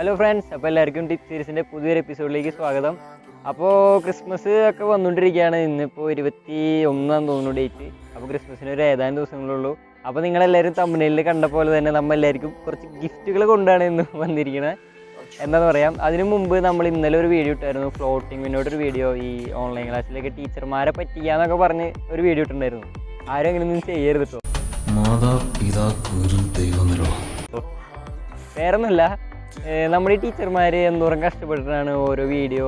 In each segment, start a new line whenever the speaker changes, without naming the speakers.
Hello friends, അപ്പോൾ എല്ലാവർക്കും tip സീരീസിൻ്റെ പുതിയൊരു എപ്പിസോഡിലേക്ക് സ്വാഗതം. അപ്പോൾ ക്രിസ്മസ് ഒക്കെ വന്നുകൊണ്ടിരിക്കുകയാണ്. ഇന്നിപ്പോൾ 21 തോന്നുന്നു ഡേറ്റ്. അപ്പോൾ ക്രിസ്മസിന് ഒരു ഏതാനും ദിവസങ്ങളുള്ളൂ. അപ്പോൾ നിങ്ങളെല്ലാവരും തമ്പനയിലിൽ കണ്ട പോലെ തന്നെ നമ്മളെല്ലാവർക്കും കുറച്ച് ഗിഫ്റ്റുകൾ കൊണ്ടാണ് ഇന്ന് വന്നിരിക്കുന്നത്. എന്താണെന്ന് പറയാം, അതിനു മുമ്പ് നമ്മൾ ഇന്നലെ ഒരു വീഡിയോ ഇട്ടായിരുന്നു, ഫ്ലോട്ടിംഗ് വിനോടൊരു വീഡിയോ. ഈ ഓൺലൈൻ ക്ലാസ്സിലേക്ക് ടീച്ചർമാരെ പറ്റിക്കാന്നൊക്കെ പറഞ്ഞ് ഒരു വീഡിയോ ഇട്ടുണ്ടായിരുന്നു. ആരും അങ്ങനെയൊന്നും ചെയ്യരുത് കേട്ടോ. വേറൊന്നുമില്ല, നമ്മുടെ ഈ ടീച്ചർമാർ എന്തോരം കഷ്ടപ്പെട്ടിട്ടാണ് ഓരോ വീഡിയോ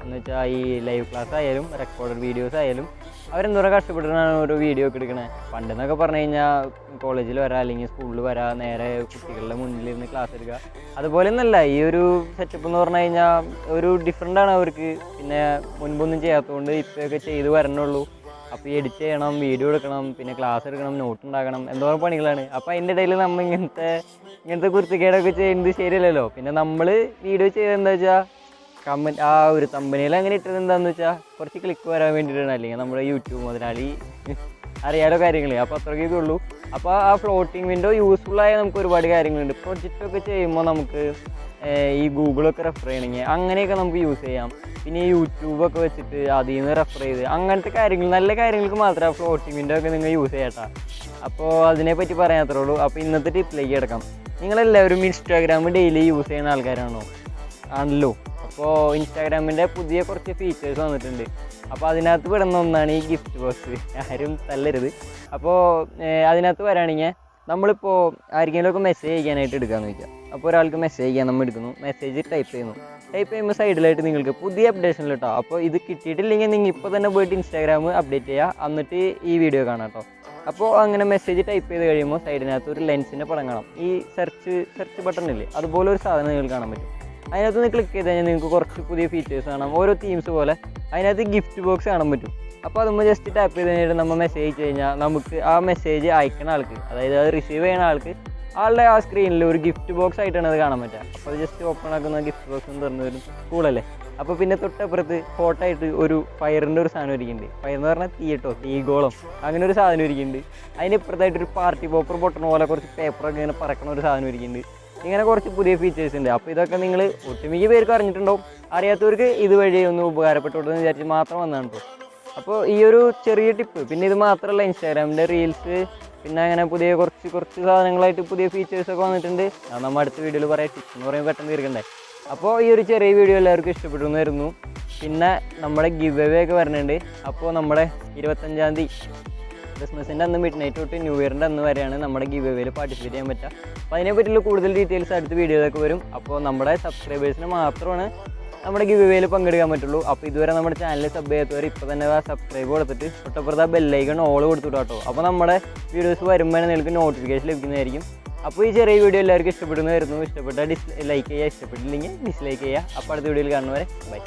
എന്ന് വെച്ചാൽ ഈ ലൈവ് ക്ലാസ് ആയാലും റെക്കോർഡഡ് വീഡിയോസ് ആയാലും അവരെന്തോരം കഷ്ടപ്പെട്ടിട്ടാണ് ഓരോ വീഡിയോ ഒക്കെ എടുക്കണത്. പണ്ടെന്നൊക്കെ പറഞ്ഞു കഴിഞ്ഞാൽ കോളേജിൽ വരാം അല്ലെങ്കിൽ സ്കൂളിൽ വരാം, നേരെ കുട്ടികളുടെ മുന്നിലിരുന്ന് ക്ലാസ് എടുക്കുക. അതുപോലെ ഒന്നല്ല ഈ ഒരു സെറ്റപ്പ് എന്ന് പറഞ്ഞു കഴിഞ്ഞാൽ ഒരു ഡിഫറെൻ്റാണ് അവർക്ക്. പിന്നെ മുൻപൊന്നും ചെയ്യാത്തതുകൊണ്ട് ഇപ്പോഴൊക്കെ ചെയ്ത് വരണുള്ളൂ. അപ്പോൾ ഈ എഡിറ്റ് ചെയ്യണം, വീഡിയോ എടുക്കണം, പിന്നെ ക്ലാസ് എടുക്കണം, നോട്ട് ഉണ്ടാക്കണം, എന്തോരം പണികളാണ്. അപ്പോൾ അതിൻ്റെ ഇടയിൽ നമ്മൾ ഇങ്ങനത്തെ കുരുത്തക്കേടൊക്കെ ചെയ്യുന്നത് ശരിയല്ലല്ലോ. പിന്നെ നമ്മൾ വീഡിയോ ചെയ്തത് എന്താ വെച്ചാൽ കമൻറ്റ് ആ ഒരു തമ്പനയിൽ അങ്ങനെ ഇട്ടത് എന്താണെന്ന് വെച്ചാൽ കുറച്ച് ക്ലിക്ക് വരാൻ വേണ്ടിയിട്ടാണ്. അല്ലെങ്കിൽ നമ്മുടെ യൂട്യൂബ് മുതലാളി അറിയാലോ കാര്യങ്ങൾ. അപ്പോൾ അത്രയ്ക്കേ ഉള്ളൂ. അപ്പോൾ ആ ഫ്ലോട്ടിംഗ് വിൻഡോ യൂസ്ഫുള്ളായ നമുക്ക് ഒരുപാട് കാര്യങ്ങളുണ്ട്. പ്രൊജക്റ്റൊക്കെ ചെയ്യുമ്പോൾ നമുക്ക് ഈ ഗൂഗിളൊക്കെ റെഫർ ചെയ്യണമെങ്കിൽ അങ്ങനെയൊക്കെ നമുക്ക് യൂസ് ചെയ്യാം. പിന്നെ ഈ യൂട്യൂബൊക്കെ വെച്ചിട്ട് അതിൽ നിന്ന് റെഫർ ചെയ്ത് അങ്ങനത്തെ കാര്യങ്ങൾ, നല്ല കാര്യങ്ങൾക്ക് മാത്രമേ ഫ്ലോട്ടിംഗ് വിൻഡോ ഒക്കെ നിങ്ങൾ യൂസ് ചെയ്യട്ടാ. അപ്പോൾ അതിനെപ്പറ്റി പറയാത്രേ ഉള്ളൂ. അപ്പോൾ ഇന്നത്തെ ടിപ്പിലേക്ക് കിടക്കാം. നിങ്ങളെല്ലാവരും ഇൻസ്റ്റാഗ്രാം ഡെയിലി യൂസ് ചെയ്യുന്ന ആൾക്കാരാണോ? ആണല്ലോ. അപ്പോൾ ഇൻസ്റ്റാഗ്രാമിൻ്റെ പുതിയ കുറച്ച് ഫീച്ചേഴ്സ് വന്നിട്ടുണ്ട്. അപ്പോൾ അതിനകത്ത് പെടുന്ന ഒന്നാണ് ഈ ഗിഫ്റ്റ് ബോക്സ്. ആരും തല്ലരുത്. അപ്പോൾ അതിനകത്ത് വരാണെങ്കിൽ നമ്മളിപ്പോൾ ആർക്കെങ്കിലുമൊക്കെ മെസ്സേജ് അയക്കാനായിട്ട് എടുക്കാമെന്ന് വയ്ക്കുക. അപ്പോൾ ഒരാൾക്ക് മെസ്സേജ് ചെയ്യാൻ നമ്മൾ എടുക്കുന്നു, മെസ്സേജ് ടൈപ്പ് ചെയ്യുമ്പോൾ സൈഡിലായിട്ട് നിങ്ങൾക്ക് പുതിയ അപ്ഡേഷനിൽ കേട്ടോ. അപ്പോൾ ഇത് കിട്ടിയിട്ടില്ലെങ്കിൽ നിങ്ങൾ ഇപ്പോൾ തന്നെ പോയിട്ട് ഇൻസ്റ്റാഗ്രാം അപ്ഡേറ്റ് ചെയ്യുക, എന്നിട്ട് ഈ വീഡിയോ കാണാം കേട്ടോ. അപ്പോൾ അങ്ങനെ മെസ്സേജ് ടൈപ്പ് ചെയ്ത് കഴിയുമ്പോൾ സൈഡിനകത്ത് ഒരു ലെൻസിൻ്റെ പടം കാണാം. ഈ സെർച്ച് ബട്ടണില്ലേ, അതുപോലെ ഒരു സാധനം നിങ്ങൾക്ക് കാണാൻ പറ്റും. അതിനകത്ത് നിന്ന് ക്ലിക്ക് ചെയ്ത് കഴിഞ്ഞാൽ നിങ്ങൾക്ക് കുറച്ച് പുതിയ ഫീച്ചേഴ്സ് കാണാം. ഓരോ തീംസ് പോലെ അതിനകത്ത് ഗിഫ്റ്റ് ബോക്സ് കാണാൻ പറ്റും. അപ്പോൾ അതുമ്പോൾ ജസ്റ്റ് ടാപ്പ് ചെയ്ത് കഴിഞ്ഞിട്ട് നമ്മൾ മെസ്സേജ് അയച്ചു കഴിഞ്ഞാൽ നമുക്ക് ആ മെസ്സേജ് അയക്കുന്ന ആൾക്ക്, അതായത് അത് റിസീവ് ചെയ്യുന്ന ആളുടെ ആ സ്ക്രീനിൽ ഒരു ഗിഫ്റ്റ് ബോക്സ് ആയിട്ടാണ് അത് കാണാൻ പറ്റുക. അപ്പോൾ അത് ജസ്റ്റ് ഓപ്പൺ ആക്കുന്ന ഗിഫ്റ്റ് ബോക്സ് എന്ന് പറഞ്ഞു വരും. കൂളല്ലേ? അപ്പോൾ പിന്നെ തൊട്ടപ്പുറത്ത് ഹോട്ട് ആയിട്ട് ഒരു ഫയറിൻ്റെ ഒരു സാധനം ഇരിക്കുന്നുണ്ട്. ഫയർ എന്ന് പറഞ്ഞാൽ തീഗോളം അങ്ങനെ ഒരു സാധനം ഇരിക്കുന്നുണ്ട്. അതിന് ഇപ്പുറത്തായിട്ടൊരു പാർട്ടി പോപ്പർ പൊട്ടണ പോലെ കുറച്ച് പേപ്പറൊക്കെ ഇങ്ങനെ പറക്കണ ഒരു സാധനം ഇരിക്കുന്നുണ്ട്. ഇങ്ങനെ കുറച്ച് പുതിയ ഫീച്ചേഴ്സ് ഉണ്ട്. അപ്പോൾ ഇതൊക്കെ നിങ്ങൾ ഒട്ടുമിക്ക പേർക്ക് അറിഞ്ഞിട്ടുണ്ടാവും. അറിയാത്തവർക്ക് ഇതുവഴി ഒന്ന് ഉപകാരപ്പെട്ടോട്ടെന്ന് വിചാരിച്ച് മാത്രം വന്നതാണ് കേട്ടോ. അപ്പോൾ ഈ ഒരു ചെറിയ ടിപ്പ്, പിന്നെ ഇത് മാത്രമല്ല, ഇൻസ്റ്റാഗ്രാമിൻ്റെ റീൽസ്, പിന്നെ അങ്ങനെ പുതിയ കുറച്ച് സാധനങ്ങളായിട്ട് പുതിയ ഫീച്ചേഴ്സൊക്കെ വന്നിട്ടുണ്ട്. അത് നമ്മൾ അടുത്ത വീഡിയോയിൽ പറയാം. ടിപ്പ് എന്ന് പറയുമ്പോൾ പെട്ടെന്ന് തീർക്കണ്ടേ. അപ്പോൾ ഈ ഒരു ചെറിയ വീഡിയോ എല്ലാവർക്കും ഇഷ്ടപ്പെട്ടു എന്നായിരുന്നു. പിന്നെ നമ്മുടെ ഗിവ് അവേ ഒക്കെ വരുന്നുണ്ട്. അപ്പോൾ നമ്മുടെ 25-ാം തീയതി ക്രിസ്മസിൻ്റെ അന്ന് മിഡ് നൈറ്റ് തൊട്ട് ന്യൂ ഇയറിൻ്റെ അന്ന് വരെയാണ് നമ്മുടെ ഗിവ് അവേയിൽ പാർട്ടിസിപ്പേറ്റ് ചെയ്യാൻ പറ്റുക. അപ്പോൾ അതിനെപ്പറ്റിയുള്ള കൂടുതൽ ഡീറ്റെയിൽസ് അടുത്ത വീഡിയോയിലൊക്കെ വരും. അപ്പോൾ നമ്മുടെ സബ്സ്ക്രൈബേഴ്സിന് മാത്രമാണ് നമ്മുടെ ഗിവ് അവേയിൽ പങ്കെടുക്കാൻ പറ്റുള്ളൂ. അപ്പോൾ ഇതുവരെ നമ്മുടെ ചാനൽ സബ് ചെയ്യാത്തവർ ഇപ്പോൾ തന്നെ സബ്സ്ക്രൈബ് കൊടുത്തിട്ട് തൊട്ടപ്പുറത്ത് ബെല്ലൈക്കൺ ഓൾ കൊടുത്തിട്ട് കേട്ടോ. അപ്പോൾ നമ്മുടെ വീഡിയോസ് വരുമ്പോൾ നിങ്ങൾക്ക് നോട്ടിഫിക്കേഷൻ ലഭിക്കുന്നതായിരിക്കും. അപ്പോൾ ഈ ചെറിയ വീഡിയോ എല്ലാവർക്കും ഇഷ്ടപ്പെടുന്നതായിരുന്നു. ഇഷ്ടപ്പെട്ടാൽ ലൈക്ക് ചെയ്യുക, ഇഷ്ടപ്പെട്ടില്ലെങ്കിൽ ഡിസ്ലൈക്ക് ചെയ്യുക. അപ്പോൾ അടുത്ത വീഡിയോയിൽ കാണുന്നവരെ ബൈ.